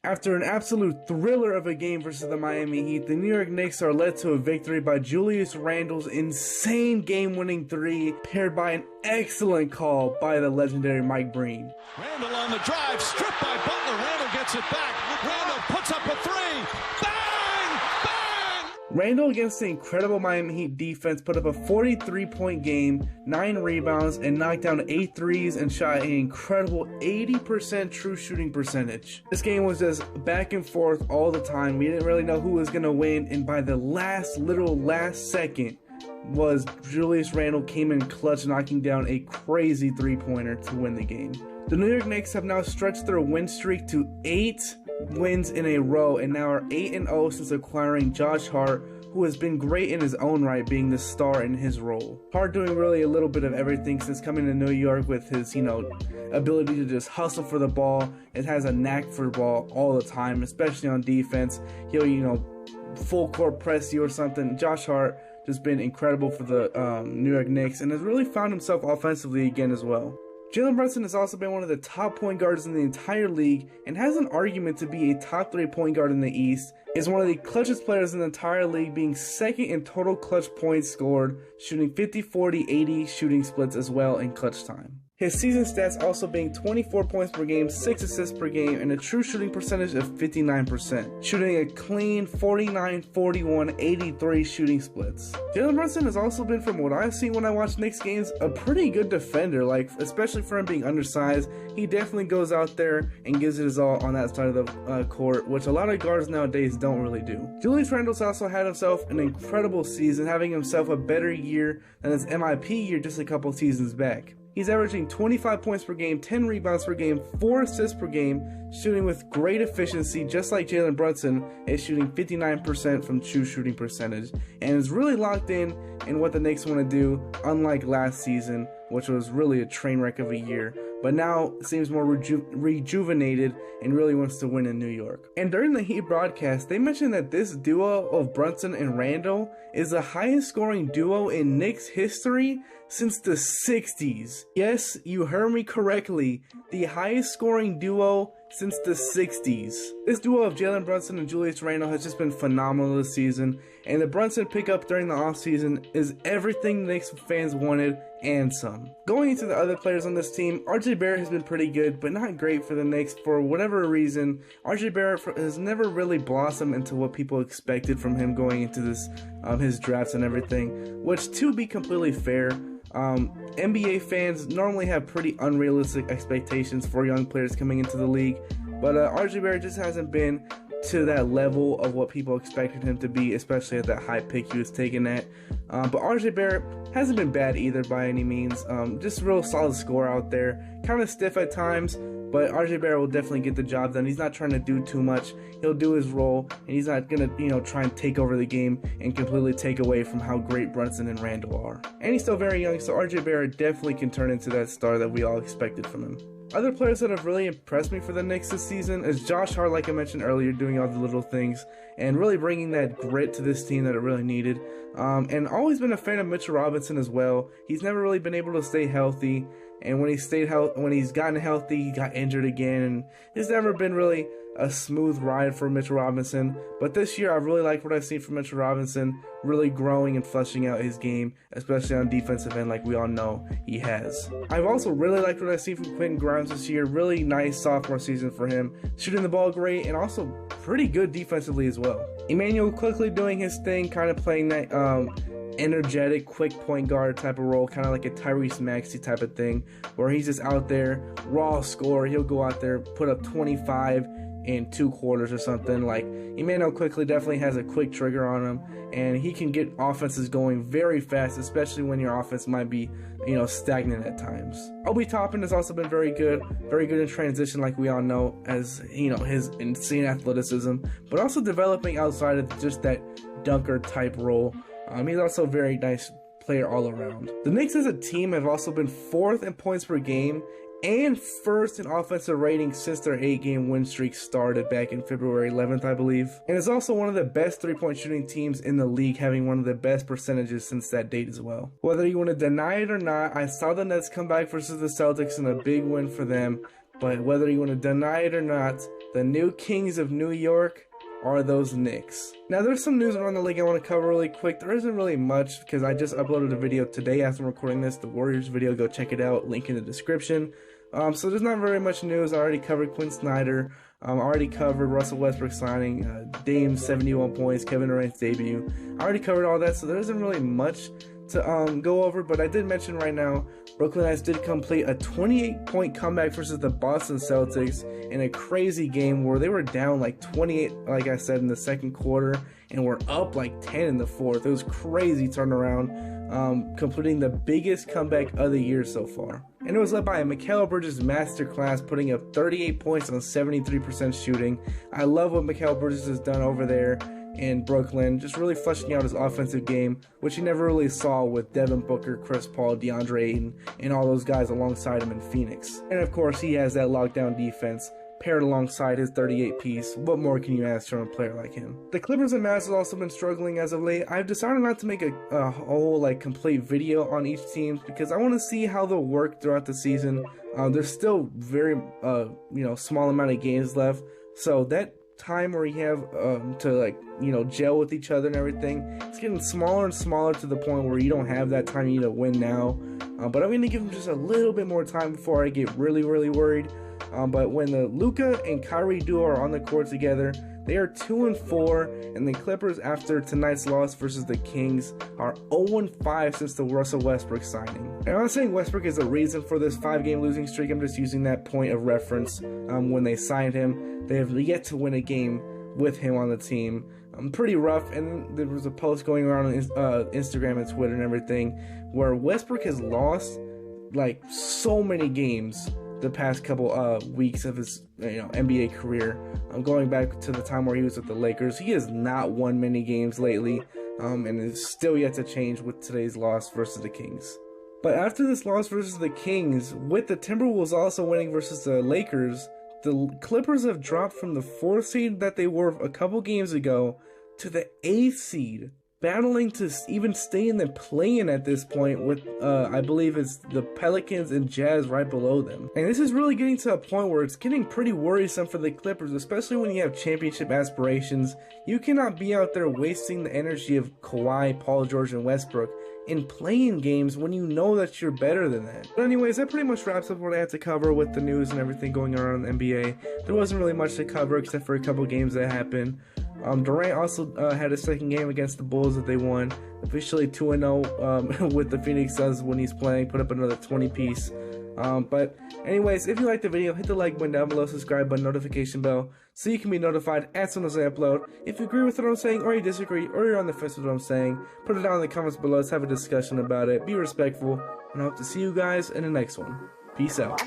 After an absolute thriller of a game versus the Miami Heat, the New York Knicks are led to a victory by Julius Randle's insane game-winning three, paired by an excellent call by the legendary Mike Breen. Randle on the drive, stripped by Butler. Randle gets it back. Randle puts up a three. Bang! Bang! Randle, against the incredible Miami Heat defense, put up a 43-point game, 9 rebounds, and knocked down 8 threes and shot an incredible 80% true shooting percentage. This game was just back and forth all the time. We didn't really know who was going to win, and by the literal last second, was Julius Randle came in clutch, knocking down a crazy three-pointer to win the game. The New York Knicks have now stretched their win streak to 8 wins in a row and now are 8-0 since acquiring Josh Hart, who has been great in his own right, being the star in his role. Hart doing really a little bit of everything since coming to New York with his, ability to just hustle for the ball. It has a knack for the ball all the time, especially on defense. He'll, full court press you or something. Josh Hart just been incredible for the New York Knicks and has really found himself offensively again as well. Jalen Brunson has also been one of the top point guards in the entire league and has an argument to be a top 3 point guard in the East, is one of the clutchest players in the entire league, being second in total clutch points scored, shooting 50, 40, 80 shooting splits as well in clutch time. His season stats also being 24 points per game, 6 assists per game, and a true shooting percentage of 59%, shooting a clean 49, 41, 83 shooting splits. Jalen Brunson has also been, from what I've seen when I watch Knicks games, a pretty good defender, especially for him being undersized. He definitely goes out there and gives it his all on that side of the court, which a lot of guards nowadays don't really do. Julius Randle's also had himself an incredible season, having himself a better year than his MIP year just a couple seasons back. He's averaging 25 points per game, 10 rebounds per game, 4 assists per game, shooting with great efficiency, just like Jalen Brunson is shooting 59% from true shooting percentage, and is really locked in what the Knicks want to do, unlike last season, which was really a train wreck of a year, but now seems more rejuvenated and really wants to win in New York. And during the Heat broadcast, they mentioned that this duo of Brunson and Randle is the highest scoring duo in Knicks history since the 60s. Yes, you heard me correctly, the highest scoring duo since the 60s. This duo of Jalen Brunson and Julius Randle has just been phenomenal this season, and the Brunson pickup during the offseason is everything Knicks fans wanted and some. Going into the other players on this team, RJ Barrett has been pretty good, but not great for the Knicks for whatever reason. RJ Barrett has never really blossomed into what people expected from him going into this his drafts and everything, which, to be completely fair, NBA fans normally have pretty unrealistic expectations for young players coming into the league, but RJ Barrett just hasn't been to that level of what people expected him to be, especially at that high pick he was taken at. But RJ Barrett hasn't been bad either by any means. Just a real solid scorer out there. Kind of stiff at times, but RJ Barrett will definitely get the job done. He's not trying to do too much. He'll do his role, and he's not going to, try and take over the game and completely take away from how great Brunson and Randle are. And he's still very young, so RJ Barrett definitely can turn into that star that we all expected from him. Other players that have really impressed me for the Knicks this season is Josh Hart, like I mentioned earlier, doing all the little things and really bringing that grit to this team that it really needed. And always been a fan of Mitchell Robinson as well. He's never really been able to stay healthy, and when he's gotten healthy, he got injured again, and it's never been really a smooth ride for Mitchell Robinson. But this year, I really like what I've seen from Mitchell Robinson, really growing and fleshing out his game, especially on defensive end, like we all know he has. I've also really liked what I've seen from Quentin Grimes this year. Really nice sophomore season for him, shooting the ball great and also pretty good defensively as well. Emmanuel quickly doing his thing, kind of playing that energetic, quick point guard type of role, kind of like a Tyrese Maxey type of thing, where he's just out there, raw scorer. He'll go out there, put up 25 in 2 quarters or something. Like, Emmanuel quickly definitely has a quick trigger on him, and he can get offenses going very fast, especially when your offense might be, stagnant at times. Obi Toppin has also been very good in transition, like we all know, as, his insane athleticism, but also developing outside of just that dunker type role. He's also a very nice player all around. The Knicks as a team have also been 4th in points per game and 1st in offensive rating since their 8-game win streak started back in February 11th, I believe. And it's also one of the best 3-point shooting teams in the league, having one of the best percentages since that date as well. Whether you want to deny it or not, I saw the Nets come back versus the Celtics in a big win for them, But whether you want to deny it or not, the new kings of New York are those Knicks. Now there's some news around the league I want to cover really quick. There isn't really much because I just uploaded a video today after recording this, the Warriors video. Go check it out, link in the description. So there's not very much news. I already covered Quinn Snyder. I already covered Russell Westbrook signing, Dame's 71 points, Kevin Durant's debut. I already covered all that, so there isn't really much to go over, but I did mention right now, Brooklyn Nets did complete a 28-point comeback versus the Boston Celtics in a crazy game where they were down like 28, like I said, in the second quarter, and were up like 10 in the fourth. It was crazy turnaround, completing the biggest comeback of the year so far. And it was led by a Mikal Bridges masterclass, putting up 38 points on 73% shooting. I love what Mikal Bridges has done over there in Brooklyn, just really fleshing out his offensive game, which you never really saw with Devin Booker, Chris Paul, DeAndre Ayton, and all those guys alongside him in Phoenix. And of course, he has that lockdown defense paired alongside his 38-piece. What more can you ask from a player like him? The Clippers and Mavs have also been struggling as of late. I've decided not to make a whole complete video on each team because I want to see how they'll work throughout the season. There's still very small amount of games left, so that time where you have to gel with each other and everything, it's getting smaller and smaller to the point where you don't have that time. You need to win now, but I'm going to give them just a little bit more time before I get really worried. But when the Luka and Kyrie duo are on the court together, they are 2-4, and the Clippers, after tonight's loss versus the Kings, are 0-5 since the Russell Westbrook signing. And I'm not saying Westbrook is the reason for this 5-game losing streak. I'm just using that point of reference. When they signed him, they have yet to win a game with him on the team. Pretty rough. And there was a post going around on Instagram and Twitter and everything where Westbrook has lost like so many games the past couple weeks of his NBA career. Going back to the time where he was with the Lakers, he has not won many games lately, and is still yet to change with today's loss versus the Kings. But after this loss versus the Kings, with the Timberwolves also winning versus the Lakers, the Clippers have dropped from the 4th seed that they were a couple games ago to the 8th seed, battling to even stay in the play-in at this point with, I believe it's the Pelicans and Jazz right below them. And this is really getting to a point where it's getting pretty worrisome for the Clippers, especially when you have championship aspirations. You cannot be out there wasting the energy of Kawhi, Paul George, and Westbrook in playing games when you know that you're better than that. But anyways, that pretty much wraps up what I had to cover with the news and everything going on in the NBA. There wasn't really much to cover except for a couple games that happened. Durant also had a second game against the Bulls that they won. Officially 2-0 with the Phoenix Suns when he's playing. Put up another 20-piece. But anyways, if you liked the video, hit the like button down below, subscribe button, notification bell, so you can be notified as soon as I upload. If you agree with what I'm saying, or you disagree, or you're on the fence with what I'm saying, put it down in the comments below. Let's have a discussion about it. Be respectful, and I hope to see you guys in the next one. Peace out.